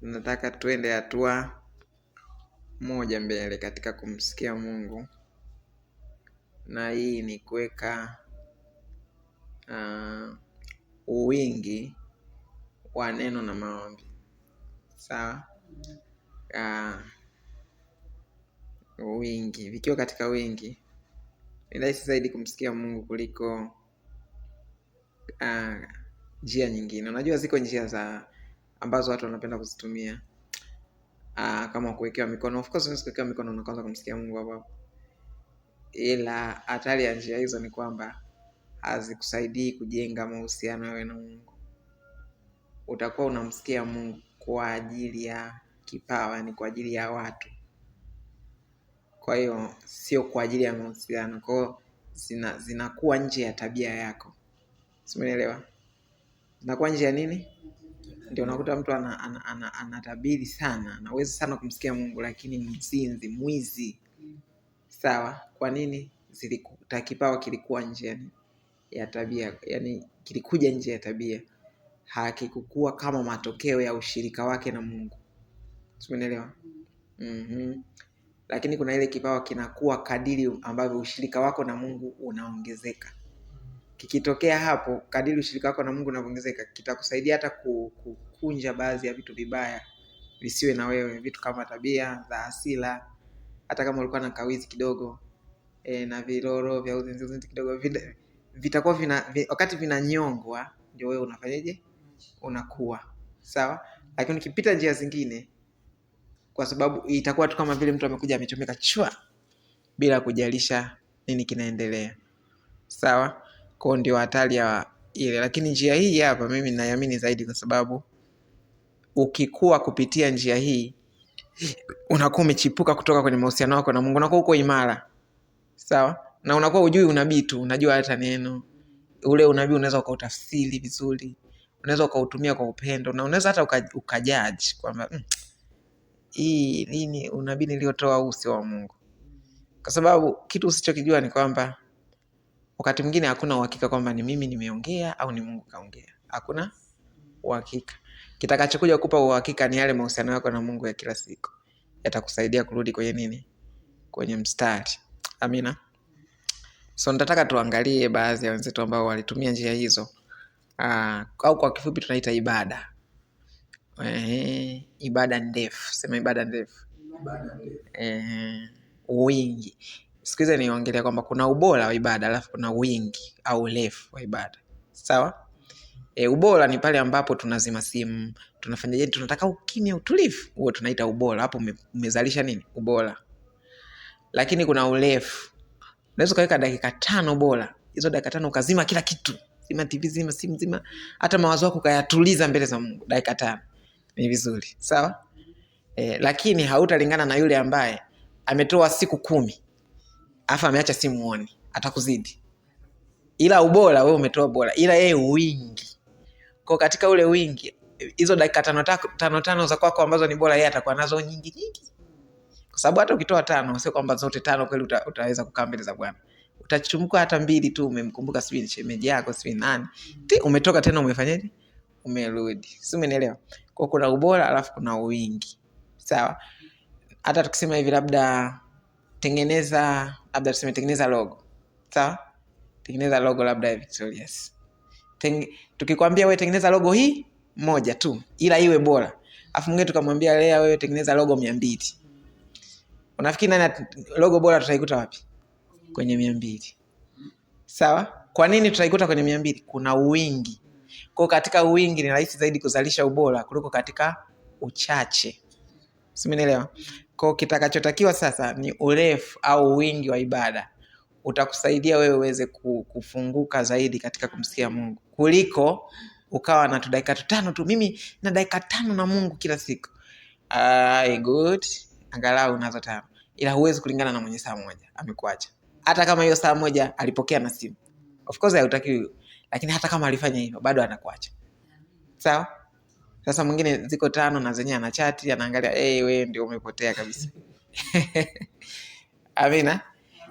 nataka tuende hatua moja mbele katika kumsikia Mungu, na hii ni kuweka wingi wa neno na maombi. Sawa? Wingi, vikiwa katika wingi ni rahisi zaidi kumsikia Mungu kuliko njia nyingine. Unajua ziko njia ambazo watu wanapenda kuzitumia, kama kuwekewa mikono. Of course unaweza kuwekewa mikono na kwanza kumsikia Mungu hapo, ila hatari ya njia hizo ni kwamba hazikusaidii kujenga mahusiano yawe na Mungu. Utakuwa unamsikia Mungu kwa ajili ya kipawa, ni kwa ajili ya watu, kwa hiyo sio kwa ajili ya mahusiano. Kwa hiyo zinakuwa nje ya tabia yako. Umeelewa? Zinakuwa nje ya nini? Ndio unakuta mtu anatabiri sana, anaweza sana kumsikia Mungu, lakini mzinzi, mwizi. Sawa? Kwa nini? Kipawa kilikuwa nje ya tabia, yani kilikuja nje ya tabia, hakikukua kama matokeo ya ushirika wake na Mungu. Umeelewa? Lakini kuna ile kipawa kinakuwa kadiri ambavyo ushirika wako na Mungu unaongezeka. Kikitokea hapo, kadiri ushirika wako na Mungu unaongezeka, kitakusaidia hata kukunja baadhi ya vitu vibaya visiwe na wewe, vitu kama tabia za hasira. Hata kama ulikuwa na kawizi kidogo na viloro vya uzinzi kidogo, vitakuwa wakati vinanyongwa, ndio wewe unafanyaje? Unakuwa sawa. Lakini ukipita njia zingine, kwa sababu itakuwa tu kama vile mtu amekuja amechomeka chwa bila kujalisha nini kinaendelea. Sawa? Kwa ndio hatari ya ile. Lakini njia hii hapa mimi naiamini zaidi, kwa sababu ukikua kupitia njia hii unakuwa umechipuka kutoka kwenye mahusiano yako na Mungu, unakuwa uko imara. Sawa? Na unakuwa hujui unabii tu, unajua hata neno. Ule unabii unaweza ukautafsiri vizuri, unaweza ukautumia kwa upendo, na unaweza hata ukajudge kwamba hii nini unabii niliotoa huu sio wa Mungu. Kwa sababu kitu usichokijua ni kwamba wakati mwingine hakuna uhakika kwamba ni mimi nimeongea au ni Mungu kaongea. Hakuna uhakika. Kitakachokuja kukupa uhakika ni yale mahusiano yako na Mungu ya kila siku. Yatakusaidia kurudi kwenye nini? Kwenye mstari. Amina. So nitataka tuangalie baadhi ya wenzetu ambao walitumia njia hizo. Au kwa kifupi tunaita ibada. Ibada ndefu. Sema ibada ndefu. Wingi. Siku hizi niongelea kwamba kuna ubora wa ibada, alafu kuna wingi au urefu wa ibada. Sawa? Ubora ni pale ambapo tunazima simu, tunafanya tunataka ukimya, utulivu. Huo tunaita ubora. Hapo umezalisha nini? Ubora. Lakini kuna urefu. Unaweza kaweka dakika 5 bora. Hizo dakika 5 ukazima kila kitu. Zima TV, zima simu, zima hata mawazo yako kayatuliza mbele za Mungu. Dakika 5. Ni vizuri. Sawa? Lakini hautalingana na yule ambaye ametoa siku 10 afa ameacha simu on. Atakuzidi. Ila ubora wewe umetoa bora, ila yeye wingi. Kwa katika ule wingi, hizo dakika 5 za kwako ambazo ni bora, yeye atakuwa nazo nyingi. Kwa sababu hata ukitoa 5 sio kwamba zote 5 kweli utaweza kukaa mbele za Bwana. Utachumbuka hata 2 tu, umemkumbuka sivyo shemeji yako sivyo nani. Umetoka tena umefanyaje? Umerudi. Si umeelewa? Kwa kuna ubora alafu kuna wingi. Sawa? Hata tukisema hivi labda tengeneza logo. Sawa? Tengeneza logo labda Victorious. Tukikwambia wewe tengeneza logo hii moja tu, ila iwe bora. Afu mwingine tukamwambia lea wewe tengeneza logo 200. Unafikiri nani logo bora tutaikuta wapi? Kwenye 200. Sawa? Kwa nini tutaikuta kwenye 200? Kuna wingi. Kwa katika wingi ni rahisi zaidi kuzalisha ubora kuliko katika uchache. Umeelewa? Kwa kitakachotakiwa sasa ni urefu au wingi wa ibada. Utakusaidia wewe uweze kufunguka zaidi katika kumsikia Mungu, kuliko ukawa na dakika 5 tu. Mimi na dakika 5 na Mungu kila siku. Good. Angalau unazo 5. Ila huwezi kulingana na mwenye saa moja amekuacha. Hata kama hiyo saa moja alipokea na simu. Of course hautakiwi, lakini hata kama alifanya hivyo bado anakuacha. Sawa? Sasa mwingine ziko 5 na zenyewe ana chat, anaangalia wewe ndio umepotea kabisa. Amina.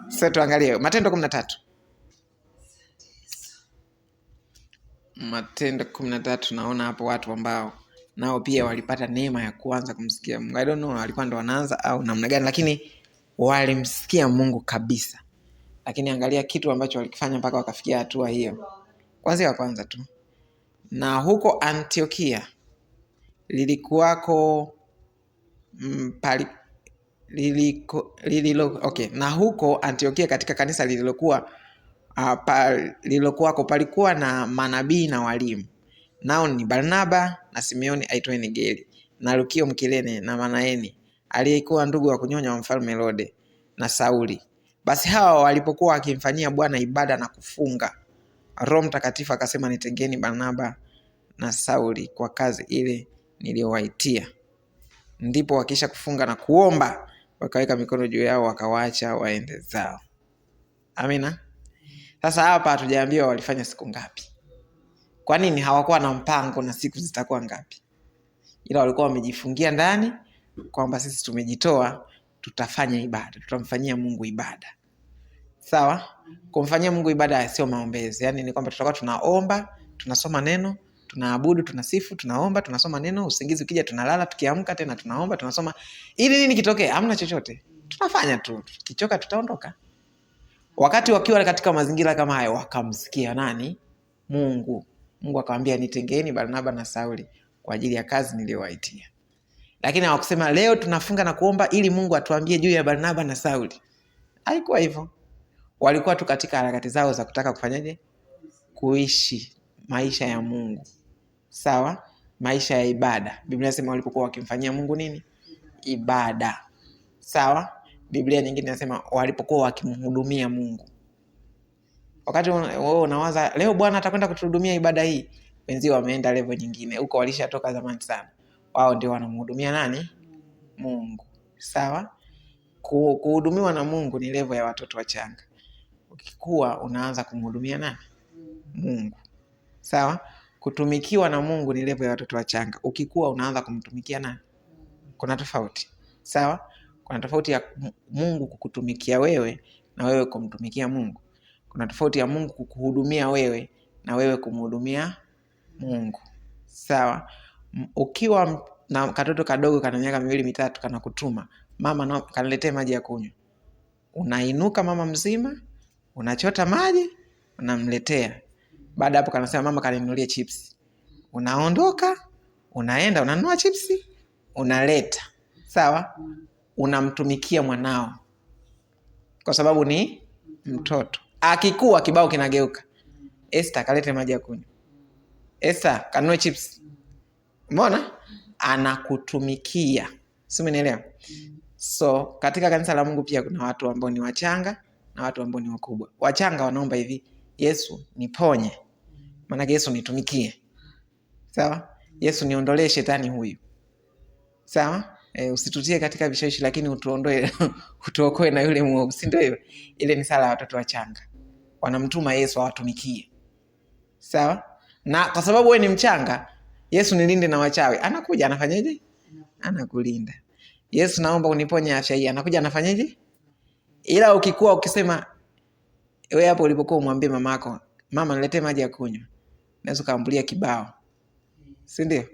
Sasa tuangalie Matendo 13. Matendo 13 naona hapo watu ambao nao pia walipata neema ya kuanza kumsikia Mungu. I don't know walikuwa ndo wanaanza au namna gani, lakini walimsikia Mungu kabisa. Lakini angalia kitu ambacho walikifanya mpaka wakafikia hatua hiyo. Kwanza tu. Na huko Antiokia na huko Antiokia katika kanisa lililokuwako palikuwa na manabii na walimu. Nao ni Barnaba na Simeoni aitwaye Nigeri, na Lukio Mkirene, na Manaeni aliyekuwa ndugu wa kunyonya wa mfalme Herode, na Sauli. Basi hawa walipokuwa wakimfanyia Bwana ibada na kufunga, Roho Mtakatifu akasema, nitengeni Barnaba na Sauli kwa kazi ile niliyowaitia. Ndipo wakisha kufunga na kuomba, wakaweka mikono juu yao, wakawaacha waende zao. Amina. Sasa hapa hatujaambiwa walifanya siku ngapi. Kwa nini? Hawakuwa na mpango na siku zitakuwa ngapi, ila walikuwa wamejifungia ndani kwamba sisi tumejitoa, tutafanya ibada, tutamfanyia Mungu ibada. Sawa? Kumfanyia Mungu ibada sio maombezi. Yaani ni kwamba tutakuwa tunaomba, tunasoma neno, tunaabudu, tunasifu, tunaomba, tunasoma neno, usingizi ukija tunalala, tukiamka tena tunaomba, tunasoma. Ili nini kitokee? Hamna chochote. Tunafanya tu. Kichoka tutaondoka. Wakati wakiwa katika mazingira kama hayo, wakamsikia nani? Mungu. Mungu akamwambia, nitengeni Barnaba na Sauli kwa ajili ya kazi niliyowaitia. Lakini hawakusema leo tunafunga na kuomba ili Mungu atuambie juu ya Barnaba na Sauli. Haikuwa hivyo. Walikuwa tu katika harakati zao za kutaka kufanyaje? Kuishi maisha ya Mungu. Sawa? Maisha ya ibada. Biblia inasema walipokuwa wakimfanyia Mungu nini? Ibada. Sawa? Biblia nyingine inasema walipokuwa wakimhudumia Mungu. Wakati wewe unawaza leo Bwana atakwenda kutuhudumia ibada hii, wenzio wameenda level nyingine. Huko walishatoka zamani sana. Wao ndio wanamhudumia nani? Mungu. Sawa? Kuhudumiwa na Mungu ni level ya watoto wachanga. Ukikua unaanza kumhudumia nani? Mungu. Sawa? Kutumikiwa na Mungu ni level ya watoto wachanga. Ukikua unaanza kumtumikia nani? Kuna tofauti. Sawa? Kuna tofauti ya Mungu kukutumikia wewe na wewe kumtumikia Mungu. Kuna tofauti ya Mungu kukuhudumia wewe na wewe kumhudumia Mungu. Sawa? Ukiwa na katoto kadogo kana miaka 2-3 kana kutuma, mama kaniletee maji ya kunywa. Unainuka mama mzima, unachota maji, unamletea. Baada hapo kanasema mama kaninunulie chips. Unaondoka, unaenda unanunua chips, unaleta. Sawa? Unamtumikia mwanao. Kwa sababu ni mtoto. Akikua kibao kinageuka. Esther kalete maji ya kunywa. Esther kanunue chips. Umeona? Anakutumikia. Si umenielewa? So katika kanisa la Mungu pia kuna watu ambao ni wachanga na watu ambao ni wakubwa. Wachanga wanaomba hivi, Yesu niponye. Maana Yesu nitumikie. Sawa? Yesu niondolee shetani huyu. Sawa? Usitutie katika vishawishi lakini utuondoe utuokoe na yule mwovu. Si ndio hiyo? Ile ni sala ya watoto wachanga. Wanamtuma Yesu awatumikie. Sawa? Na kwa sababu wewe ni mchanga, Yesu nilinde na wachawi. Anakuja anafanyaje? Anakulinda. Yesu naomba uniponye afya hii. Anakuja anafanyaje? Ila ukikua ukisema wewe hapo ulipokuwa umwambie mamako, mama niletee maji ya kunywa, naweza kaambulia kibao. Si ndio?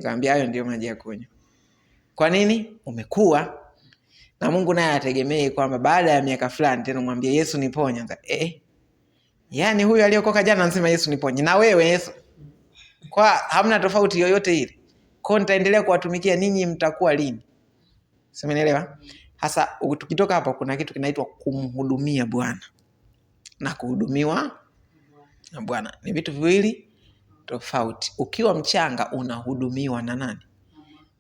Kaambia hayo ndio maji ya kunywa. Kwa nini? Umekua. Na Mungu naye ategemee kwamba baada ya miaka fulani tena umwambie Yesu niponye. Yaani huyu aliyokoka jana anasema Yesu niponye. Na wewe Yesu. Kwa hamna tofauti yoyote ile. Kwa nitaendelea kuwatumikia ninyi mtakuwa lini? Simenielewa? Hasa tukitoka hapo kuna kitu kinaitwa kumhudumia Bwana na kuhudumiwa na Bwana. Ni vitu viwili tofauti. Ukiwa mchanga unahudumiwa na nani?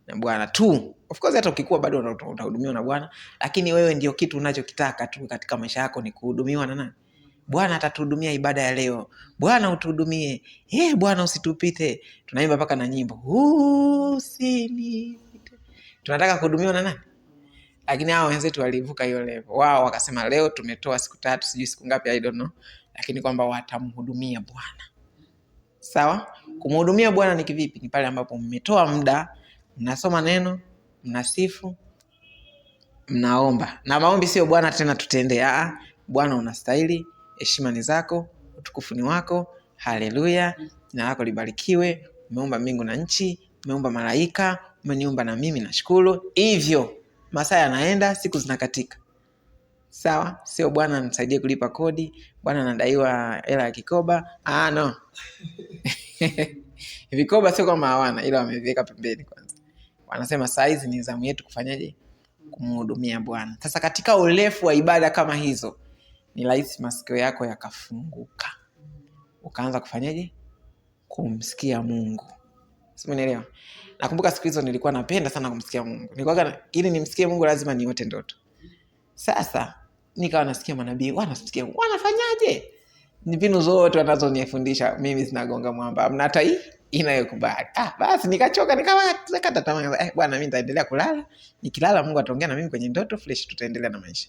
Na Bwana tu. Of course hata ukikua bado utahudumiwa na Bwana, lakini wewe ndio kitu unachokitaka tu katika maisha yako ni kuhudumiwa na nani? Bwana atatuhudumia ibada ya leo. Bwana utuhudumie. Bwana usitupite. Tunaimba paka na nyimbo. Usinipite. Tunataka kuhudumiwa na nani? Lakini hao wenzetu walivuka hiyo level. Wao wakasema leo tumetoa siku 3, sijui siku ngapi, I don't know. Lakini kwamba watamhudumia Bwana. Sawa? Kumhudumia Bwana ni kivipi? Ni pale ambapo mmetoa muda, mnasoma neno, mnasifu, mnaomba. Na maombi sio Bwana tena tutende. Bwana unastahili, heshima ni zako, utukufu ni wako. Haleluya. Jina lako libarikiwe. Umeumba mbingu na nchi, umeumba malaika, umeniumba na mimi, nashukuru. Hivyo masaa yanaenda, siku zinakatika. Sawa, sio bwana nisaidie kulipa kodi, bwana nadaiwa hela ya kikoba. No. Vikoba sio kama hawana, ila wameviweka pembeni kwanza. Wanasema saizi ni zamu yetu kufanyaje? Kumhudumia Bwana. Sasa katika urefu wa ibada kama hizo, ni rahisi masikio yako yakafunguka. Ukaanza kufanyaje? Kumsikia Mungu. Simuelewa. Nakumbuka siku hizo nilikuwa napenda sana kumsikia Mungu. Nilikuwa ili nimsikie Mungu lazima niote ndoto. Sasa nikawa nasikia manabii wanasikia wanafanyaje? Ni mbinu zote wanazonifundisha mimi zinagonga mwamba. Hamna hata hii inayokubali. Basi nikachoka, nikakata tamaa. Bwana mimi nitaendelea kulala. Nikilala Mungu ataongea na mimi kwenye ndoto, fresh tutaendelea na maisha.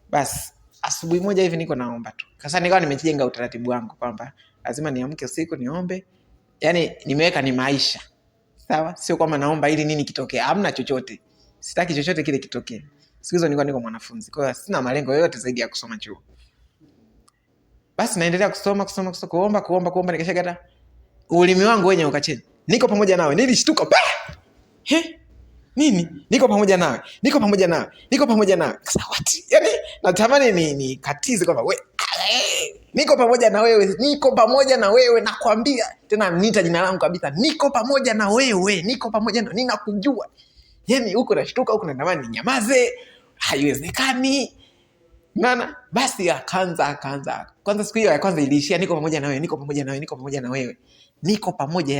Basi asubuhi moja hivi niko naomba tu. Sasa nikawa nimejenga utaratibu wangu kwamba lazima niamke usiku niombe. Yaani nimeweka ni maisha. Sawa? Sio kwamba naomba ili nini kitokee. Hamna chochote. Sitaki chochote kile kitokee. Siku hizo niko mwanafunzi. Kwa hiyo sina malengo yoyote zaidi ya kusoma chuo. Basi naendelea kusoma, kuomba, nikashagata ulimi wangu wenyewe ukacheni. Niko pamoja nawe. Nilishtuka. Nini? Niko pamoja nawe. Sasa what? Yaani natamani ni katize kwamba niko pamoja na wewe, nakwambia. Tena niita jina langu kabisa. Niko pamoja na wewe, ninakujua. Yaani huko nashtuka, huko natamani ninyamaze. Haiwezekani. Nana, basi akaanza. Kwanza siku hiyo ya kwanza iliishia niko pamoja na wewe. Niko pamoja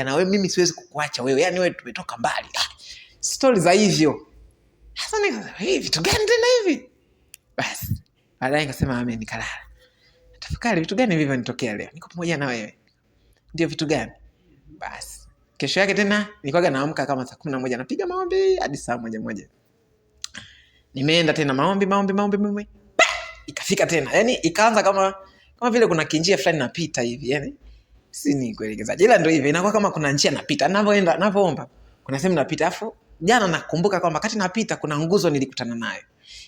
na wewe, mimi siwezi kukuacha wewe. Yaani wewe tumetoka mbali. Story za hivyo. Sasa hivi vitu gani tena hivi? Basi baadaye nikasema amen, nikalala. Tafakari vitu gani vivyo nitokea leo? Niko pamoja na wewe. Ndio vitu gani? Basi kesho yake tena nilikuwa naamka kama saa 11 napiga maombi hadi saa 1. Nimeenda tena maombi. Ikafika tena. Yaani ikaanza kama vile kuna kinjia fulani napita hivi, yaani si ni kuelekezaje. Ila ndio hivi inakuwa kama kuna njia napita. Ninapoomba kuna sehemu napita. Afu jana nakumbuka kwamba wakati napita kuna nguzo nilikutana nayo.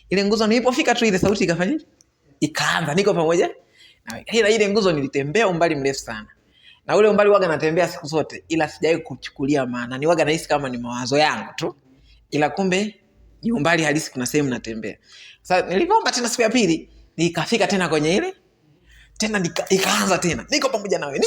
Ile nguzo nilipofika tu ile sauti ikafanya ikaanza niko pamoja. Na ile nguzo nilitembea umbali mrefu sana. Na ule umbali waga natembea siku zote, ila sijawahi kuchukulia maana. Ni waga nahisi kama ni mawazo yangu tu. Ila kumbe ni umbali halisi, kuna sehemu natembea. Sasa nilipoomba tena siku ya pili, nikafika tena kwenye ile. Tena ikaanza tena. Niko pamoja na wewe.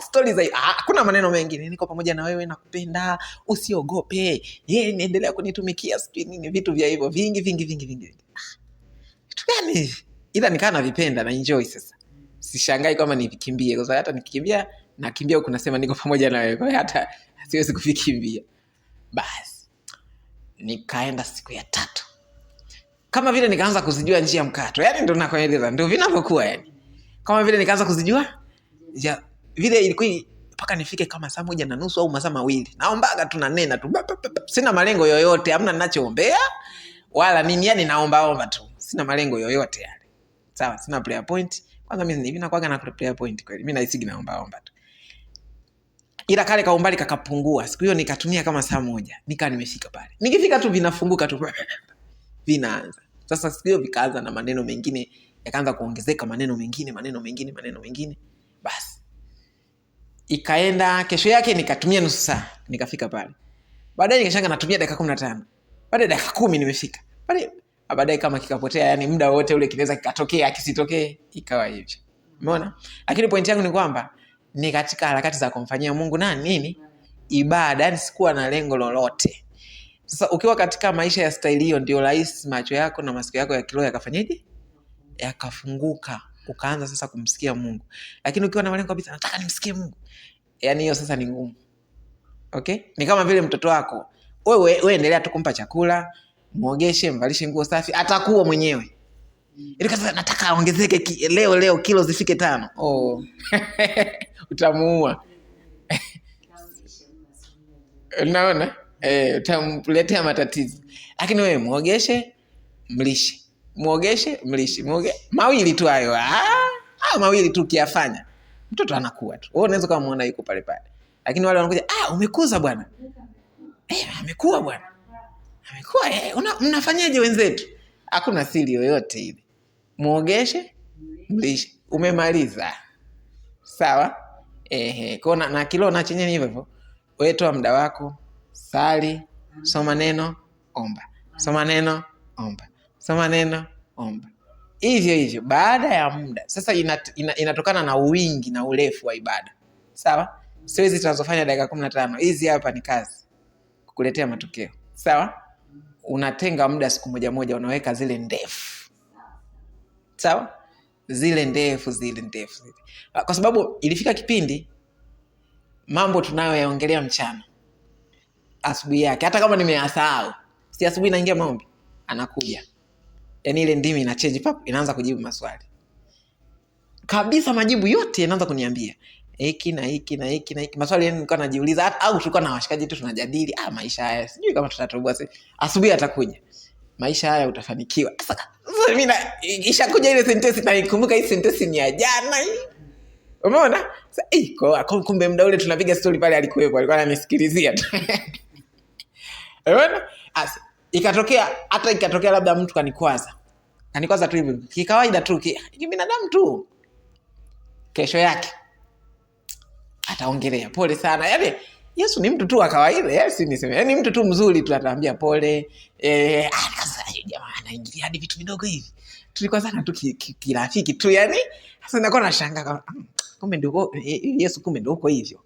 Stories za hakuna maneno mengi. Niko pamoja na wewe, nakupenda, usiogope. Niendelea kunitumikia, sijui nini, vitu vya hivyo vingi. Vitu gani? Ila nikaa navipenda na enjoy sasa. Sishangai kama nikikimbie, kwa sababu hata nikikimbia nakimbia huko nasema niko pamoja na wewe. Kwa hiyo hata siwezi kufikimbia. Basi nikaenda siku ya 3. Kama vile nikaanza kuzijua njia mkato. Yaani ndio nakueleza, ndio vinavyokuwa yani. Kama vile nikaanza kuzijua vile ilikuwa mpaka nifike kama saa 1:30 au masaa 2. Naombaga tu nanena tu. Sina malengo yoyote, hamna ninachoombea wala nini, yani naomba tu. Sina malengo yoyote yani. Sawa, sina prayer point. Kwanza mimi hivi nakuaga na prayer point kweli. Mimi naisigi naomba tu. Ila kale kaumbali kakapungua. Siku hiyo nikatumia kama saa 1. Nikaa nimefika pale. Nikifika tu vinafunguka tu. Vinaanza. Sasa siku hiyo vikaanza na maneno mengine, yakaanza kuongezeka maneno mengine. Basi ikaenda kesho yake nikatumia nusu saa nikafika pale. Baadaye nikashanga natumia dakika 15. Baadaye dakika 10 nimefika. Baadaye kama kikapotea, yani muda wote ule kinaweza kikatokea, kisitokee, ikawa hivyo. Umeona? Lakini point yangu ni kwamba ni katika harakati za kumfanyia Mungu nini? Ibada, yani sikuwa na lengo lolote. Sasa ukiwa katika maisha ya style hiyo, ndio rahisi macho yako na masikio yako ya kiroho yakafanyaje? Yakafunguka. Ukaanza sasa kumsikia Mungu. Lakini ukiwa na malengo kabisa, nataka nimsikie Mungu, yani hiyo sasa ni ngumu. Okay? Ni kama vile mtoto wako. Wewe endelea tu kumpa chakula, muogeshe, mvalishe nguo safi, atakuwa mwenyewe. Ili sasa nataka aongezeke leo kilo zifike 5. Utamuua. Unaona? Utamletea matatizo. Lakini wewe muogeshe, mlishe. Mawili tu hayo. Mawili tu kiafanya, mtoto anakuwa tu. Wewe unaweza kama muona yuko pale. Lakini wale wanakuja, umekuza bwana. Amekuwa bwana. Mnafanyaje wenzetu? Hakuna siri yoyote ile. Muogeshe, mlishe. Umemaliza. Sawa? Kwa na kilo na chenye hivyo. wewe toa muda wako, sali, soma neno, omba. Soma neno, omba. Soma neno, omba. Hivyo baada ya muda sasa inatokana na wingi na urefu wa ibada. Sawa? Sio hizi tunazofanya dakika 15. Hizi hapa ni kazi kukuletea matokeo. Sawa? Unatenga muda siku moja unaweka zile ndefu. Sawa? Zile ndefu. Kwa sababu ilifika kipindi mambo tunayoyaongelea mchana, asubuhi yake hata kama nimeyasahau, si asubuhi naingia maombi, anakuja. Yaani ile ndimi ina change pap, inaanza kujibu maswali. Kabisa majibu yote yanaanza kuniambia hiki na hiki. Maswali yani nilikuwa najiuliza au tulikuwa na washikaji tu tunajadili maisha haya. Sijui kama tutatoboa sasa. Asubuhi atakuja. Maisha haya utafanikiwa. Sasa mimi ishakuja ile sentence na nikumbuka hii sentence ni ya jana hii. Umeona? Sasa kumbe muda ule tunapiga story pale alikuwepo, alikuwa ananisikilizia tu. Umeona? Ikatokea labda mtu kanikwaza tu hivi. Kikawaida tu, binadamu tu. Kesho yake ataongelea pole sana. Yaani Yesu ni mtu tu wa kawaida, Yesu niseme. Yaani mtu tu mzuri tu ataambia pole. Sasa jamaa anaingilia hadi vitu vidogo hivi. Tulikuwa sana tu kirafiki tu yani. Sasa nakuwa nashangaa kama kumbe ndio Yesu, kumbe ndio uko hivyo.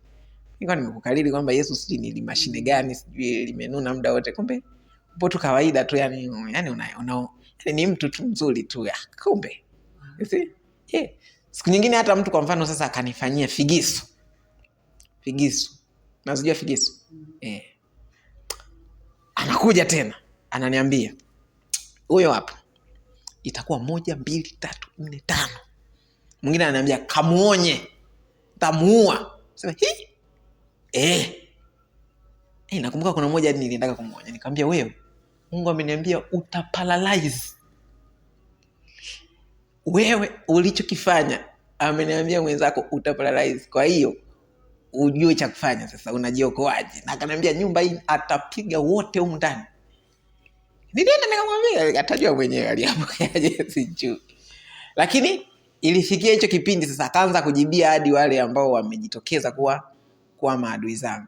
Nilikuwa nimekukariri kwamba Yesu sijui ni mashine gani, sijui limenuna muda wote, kumbe upo tu kawaida tu yani ni mtu tu mzuri tu ya. Kumbe. You see? Yeah. Siku nyingine hata mtu kwa mfano sasa akanifanyia figisu. Unajua figisu? Anakuja tena, ananiambia, "Huyo hapo itakuwa 1 2 3 4 5." Mwingine ananiambia, "Kamuonye, tamuua." Sema, nakumbuka kuna mmoja niliendaka kumuonya. Nikamwambia, "Wewe, Mungu ameniambia utaparalyze. Wewe ulichokifanya ameniambia mwenzako utaparalyze. Kwa hiyo ujue cha kufanya sasa, unajiokoaje?" Na akaniambia nyumba hii atapiga wote huko ndani. Nilienda nikamwambia, atajua mwenyewe aliapokeaje sijui. Lakini ilifikia hicho kipindi sasa akaanza kujibia hadi wale ambao wamejitokeza kuwa maadui zangu.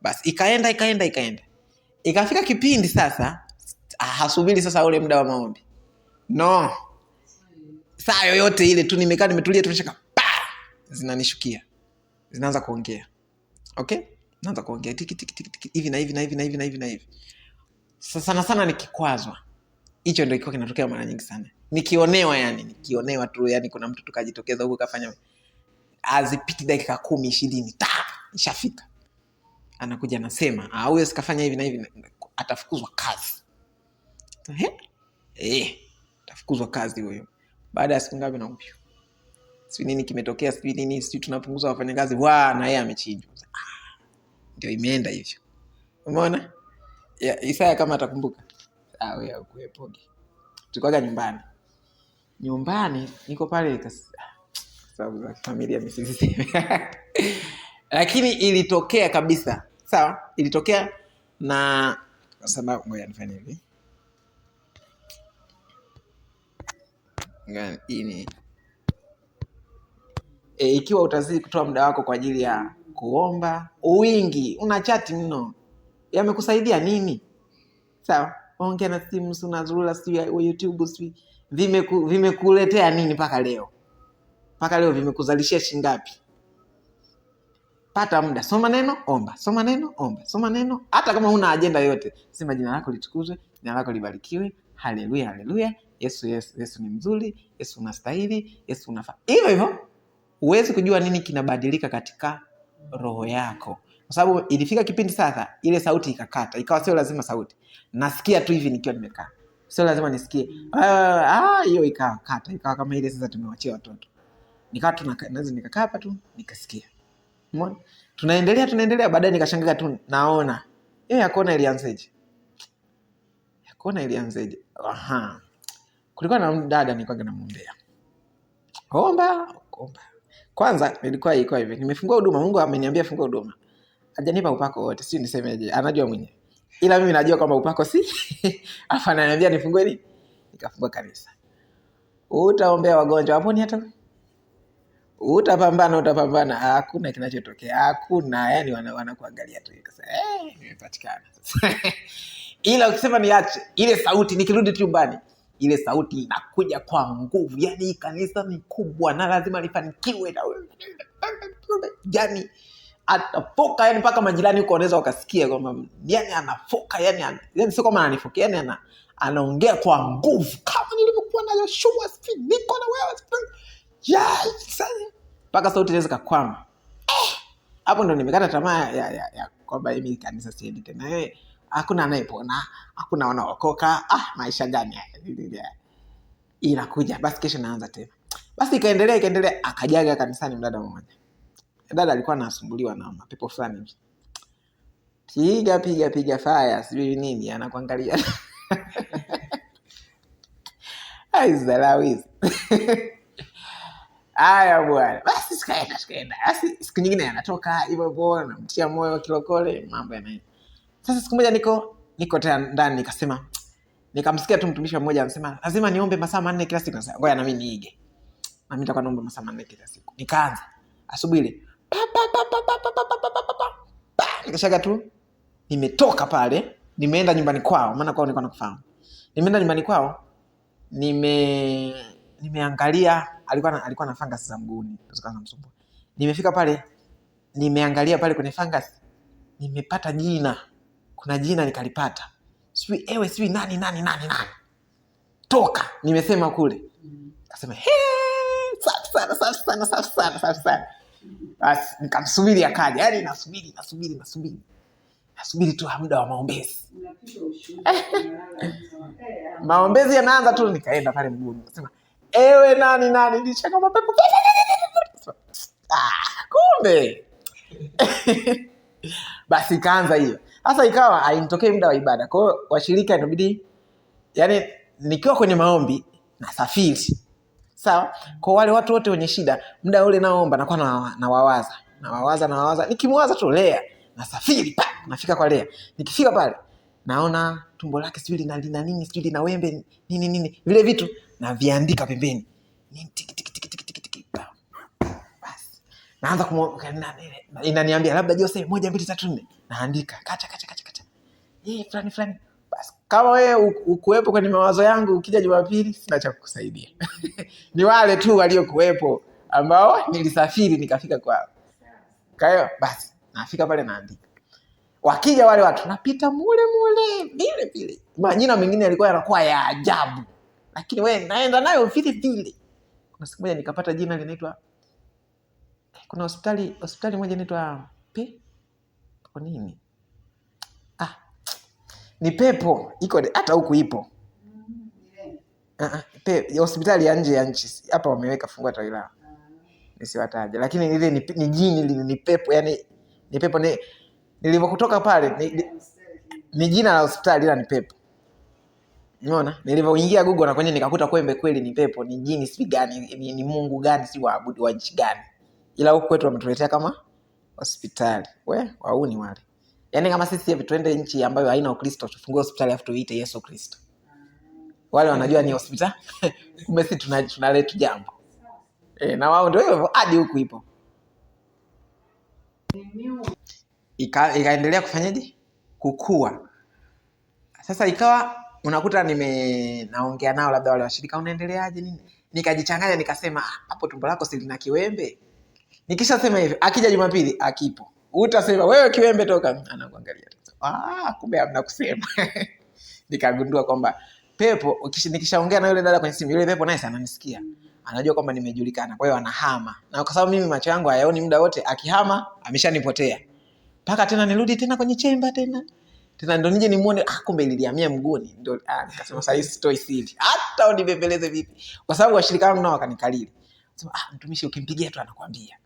Basi ikaenda. Ikafika kipindi sasa hasubiri sasa ule muda wa maombi. No. Saa yoyote ile tu nimekaa nimetulia tumeshaka zinanishukia. Zinaanza kuongea. Okay? Naanza kuongea tiki hivi na hivi. Sasa sana nikikwazwa. Hicho ndio kilikuwa kinatokea mara nyingi sana. Nikionewa tu yani kuna mtu tukajitokeza huko kafanya azipiti dakika 10 20 ishafika. Anakuja anasema, huyo sikafanya hivi na hivi, atafukuzwa kazi. Atafukuzwa kazi huyo. Baada ya siku ngapi na mpyo. Sijui nini kimetokea, sijui tunapunguza wafanyakazi, na yeye amechinjwa. Ndio imeenda hivyo. Umeona? Isaya kama atakumbuka. Wewe ukuepoge. Tulikuwa nyumbani niko pale sababu za familia msiseme. Lakini ilitokea kabisa. Sawa? Ilitokea na sababu ngoja nifanye hivi. Ngani ikiwa utazidi kutoa muda wako kwa ajili ya kuomba, wingi, una chati mno. Yamekusaidia nini? Sawa? Ongea na simu, unazurula YouTube, vimekuletea nini mpaka leo? Mpaka leo vimekuzalishia shilingi ngapi? Pata muda, soma neno, omba. Soma neno, omba. Soma neno, hata kama huna agenda yote, sema jina lako litukuzwe, jina lako libarikiwe. Haleluya. Yesu ni mzuri, Yesu unastahili, Yesu unafaa. Hivyo huwezi kujua nini kinabadilika katika roho yako. Kwa sababu ilifika kipindi sasa ile sauti ikakata, ikawa sio lazima sauti. Nasikia tu hivi nikiwa nimekaa. Sio lazima nisikie. Hiyo ikakata, ikawa kama ile sasa tumewachia watoto. Nikawa naweza nikakaa hapa tu nikasikia. Umeona? Tunaendelea baadaye nikashangaa tu naona. Yakona ilianzeje? Kulikuwa na dada nilikuwa namuombea. Omba. Kwanza nilikuwa iko hivi. Nimefungua huduma, Mungu ameniambia fungua huduma. Hajanipa upako wote, sio nisemeje, anajua mwenyewe. Ila mimi najua kwamba upako si. Afa ananiambia nifungue nini? Nikafungua kanisa. Utaombea wagonjwa hapo ni hata. utapambana, hakuna kinachotokea, hakuna. Yani wanakuangalia tu nimepatikana. Ila ukisema niache ile sauti, nikirudi tu nyumbani, ile sauti inakuja kwa nguvu. Yani kanisa ni kubwa na lazima lifanikiwe, yani atafoka, yani mpaka majirani huko wanaweza wakasikia kwamba yani anafoka, yani sio kama ananifoka, yani anaongea kwa nguvu kama nilivyokuwa na Yoshua, niko na wewe. Yes, mpaka sauti inaweza kukwama. Hapo ndo nimekata tamaa ya kwamba mimi kanisa siendi tena. Hakuna anayepona, hakuna wanaokoka. Maisha gani haya? Inakuja basi kesho naanza tena. Basi ikaendelea akajaga kanisani mdada mmoja. Dada alikuwa anasumbuliwa na mapepo fulani. Piga fire, sijui nini, anakuangalia. Aizalau. Haya bwana. Basi sikaenda. Basi siku nyingine anatoka hivyo namtia moyo kilokole, mambo yanaenda. Sasa siku moja niko tena ndani, nikasema, nikamsikia tu mtumishi mmoja anasema lazima niombe masaa 4 kila siku. Sasa ngoja na mimi niige. Na mimi nitakuwa naomba masaa 4 kila siku. Nikaanza asubuhi ile. Nikashaga tu nimetoka pale, nimeenda nyumbani kwao, maana kwao nilikuwa nakufahamu. Nimeenda nyumbani kwao, nimeangalia alikuwa na fungus za mguuni, zikaanza msumbua. Nimefika pale, nimeangalia pale kwenye fungus, nimepata jina. Kuna jina nikalipata. Sijui nani. Toka, nimesema kule. Akasema, safi sana. Basi nikamsubiri akaja. Yaani nasubiri tu muda wa maombezi. Maombezi yanaanza tu, nikaenda pale mguuni. Akasema, ewe nani nilicheka mapepo. Kumbe. Basi kaanza hiyo. Sasa ikawa haimtokei muda wa ibada. Kwa hiyo washirika inabidi, yani nikiwa kwenye maombi nasafiri. Sawa? Kwa wale watu wote wenye shida, muda ule naomba nakuwa nawawaza. Nikimwaza tu Lea, nasafiri nafika kwa Lea. Nikifika pale, naona tumbo lake sijui lina nini, sijui lina wembe nini. Vile vitu na viandika pembeni. Tiki. Basi. Naanza inaniambia labda Jose 1 2 3 4. Naandika kacha. Fulani. Basi kama wewe ukuepo kwenye mawazo yangu, ukija Jumapili sina cha kukusaidia. Ni wale tu waliokuepo ambao nilisafiri nikafika kwao. Kwa hiyo basi nafika pale naandika. Wakija wale watu napita mule vile. Majina mengine yalikuwa yanakuwa ya ajabu. Lakini wewe naenda nayo vile. Kuna siku moja nikapata jina linaitwa, kuna hospitali moja inaitwa kwa nini? Ni pepo, iko hata huku ipo. Hospitali ya nje ya nchi. Hapa wameweka fungua tawi lao. Nisiwataje. Lakini ile ni jini, ni pepo, yani ni pepo. Nilipokutoka pale ni jina la hospitali ila ni pepo. Unaona? Nilipoingia Google na kwenye nikakuta kweli ni pepo, ni jini si gani, ni Mungu gani, si waabudu wa nchi gani. Ila huku kwetu wametuletea kama hospitali. Wauni wale. Yaani kama sisi hivi tuende nchi ambayo haina Ukristo, tufungue hospitali afu tuite Yesu Kristo. Wale wanajua ni hospitali. Kumbe sisi tunaleta jambo. Na wao ndio hivyo hadi huku ipo. Ikaendelea kufanyaje? Kukua. Sasa ikawa unakuta naongea nao labda wale washirika, unaendeleaje nini? Nikajichanganya nikasema hapo tumbo lako si lina kiwembe. Nikishasema hivi, akija Jumapili akipo. Utasema wewe kiwembe toka, anakuangalia. Kumbe hamna kusema. Nikagundua kwamba pepo nikishaongea na yule dada kwenye simu, yule pepo naye sana ananisikia. Anajua kwamba nimejulikana. Kwa hiyo anahama. Na kwa sababu mimi macho yangu hayaoni muda wote, akihama ameshanipotea. Paka tena nirudi tena kwenye chemba tena ndo nije nimuone kumbe nilihamia mguuni. Ndio nikasema sasa hii sitoi siri. Hata unibembeleze vipi. Kwa sababu washirika wangu nao wakanikalili. Sema mtumishi ukimpigia tu anakuambia.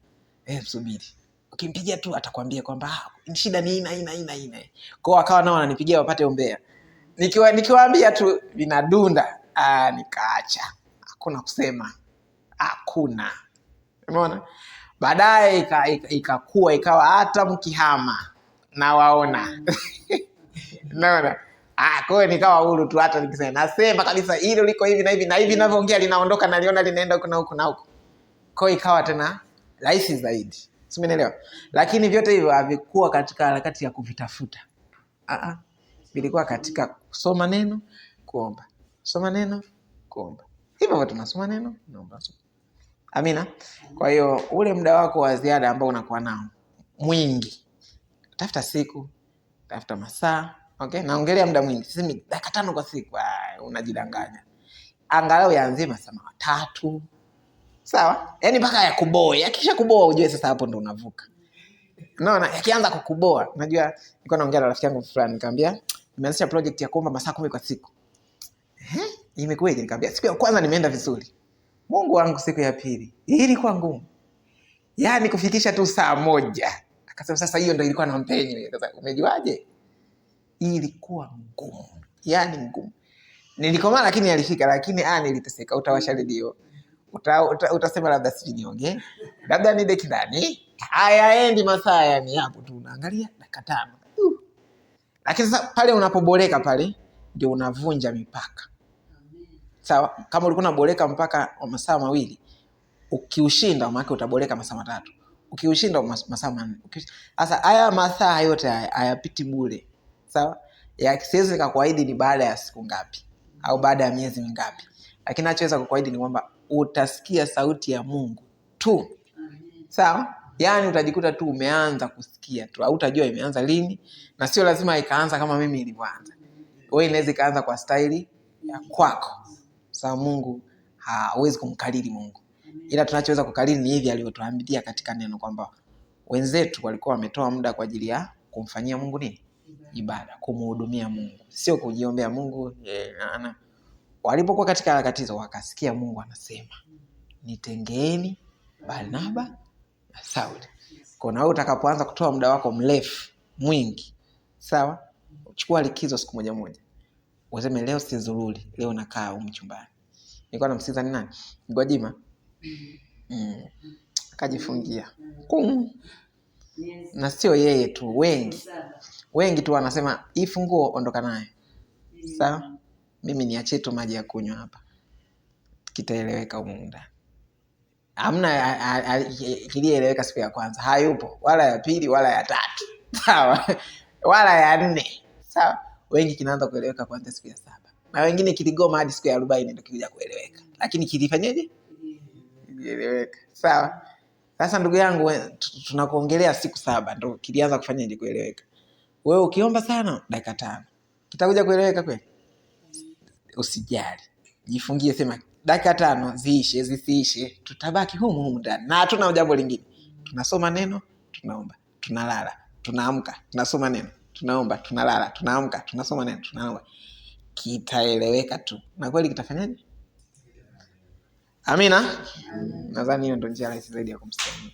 Subiri. Ukimpigia tu atakwambia kwamba shida ni ina. Kwa hiyo akawa nao wananipigia wapate ombea. Nikiwaambia tu vinadunda, nikaacha. Hakuna kusema. Hakuna. Umeona? Baadaye ikakua ikawa hata mkihama na waona. Unaona? Kwa hiyo nikawa huru tu, hata nikisema nasema kabisa hilo liko hivi na hivi ninavyoongea linaondoka na liona linaenda huko na huko. Kwa hiyo ikawa tena rahisi zaidi. Umeelewa? Lakini vyote hivyo havikuwa katika harakati ya kuvitafuta. Vilikuwa katika kusoma neno, kuomba. Soma neno, kuomba. Hivyo tunasoma neno, naomba. Amina. Kwa hiyo ule muda wako wa ziada ambao unakuwa nao mwingi, tafuta siku, tafuta masaa. Okay? Naongelea muda mwingi. Sisemi dakika 5 kwa siku. Unajidanganya. Angalau yaanzie masaa 3. Sawa? Yaani mpaka yakuboe. Yakisha kuboa ujue sasa hapo ndo unavuka. Unaona, yakianza kukuboa. Unajua nilikuwa naongea na rafiki yangu fulani nikamwambia, nimeanzisha project ya kuomba masaa 10 kwa siku. Imekuwaje? Nikamwambia siku ya kwanza nimeenda vizuri. Mungu wangu siku ya pili ilikuwa ngumu. Yaani kufikisha tu saa 1. Akasema sasa hiyo ndio ilikuwa na mpenyo. Sasa umejuaje? Ilikuwa ngumu. Yaani ngumu. Nilikoma lakini alifika, lakini niliteseka. Utawasha redio. Utasema labda sisi niongee. Labda ni deki ndani. Hayaendi masaa yani hapo tu unaangalia dakika 5. Lakini sasa pale unapoboreka pale ndio unavunja mipaka. Sawa? Kama ulikuwa unaboreka mpaka masaa 2, ukiushinda maana utaboreka masaa 3. Ukiushinda masaa 4. Sasa haya masaa yote hayapiti bure. Sawa? Ya siwezi nikakuahidi ni baada ya siku ngapi au baada ya miezi mingapi. Lakini nachoweza kukuahidi ni kwamba utasikia sauti ya Mungu tu. Sawa? Yaani utajikuta tu umeanza kusikia tu. Hautajua imeanza lini, na sio lazima ikaanza kama mimi nilivyoanza. Wewe inaweza ikaanza kwa staili ya kwako. Sawa? Mungu hawezi kumkalili Mungu. Ila tunachoweza kukalili ni hivi alivyotuambia katika neno kwamba wenzetu walikuwa wametoa muda kwa ajili ya kumfanyia Mungu nini? Ibada, kumhudumia Mungu. Sio kujiombea Mungu. Walipokuwa katika harakati hizo wakasikia Mungu anasema, nitengeeni Barnaba na Sauli. Kwa hiyo utakapoanza kutoa muda wako mrefu mwingi, sawa? Uchukua likizo siku moja. Useme leo sizururi, leo nakaa huko chumbani. Nilikuwa namsikiza ni nani? Gwajima. Akajifungia. Na sio yeye tu, wengi tu wanasema hii funguo ondoka naye. Sawa? Mimi niache tu maji ya kunywa hapa. Kitaeleweka huko ndani. Hamna kilieleweka siku ya kwanza. Hayupo. Wala ya pili, wala ya 3. Sawa? Wala ya 4. Sawa? Wengi kinaanza kueleweka kwanza siku ya 7. Na wengine kiligoma hadi siku ya 40 ndio kilija kueleweka. Lakini kilifanyaje? Kilieleweka. Sawa? Sasa ndugu yangu, tunakuongelea siku 7 ndio kilianza kufanyaje kueleweka. Wewe ukiomba sana dakika 5. Kitakuja kueleweka kweli? Usijali. Jifungie, sema dakika 5 ziishe zisiishe, tutabaki humu ndani. Na hatuna jambo lingine. Tunasoma neno, tunaomba, tunalala, tunaamka, tunasoma neno, tunaomba, tunalala, tunaamka, tunasoma neno, tunaomba. Kitaeleweka tu. Na kweli kitafanyaje? Amina. Nadhani hiyo ndio njia rahisi zaidi ya kumsikia Mungu.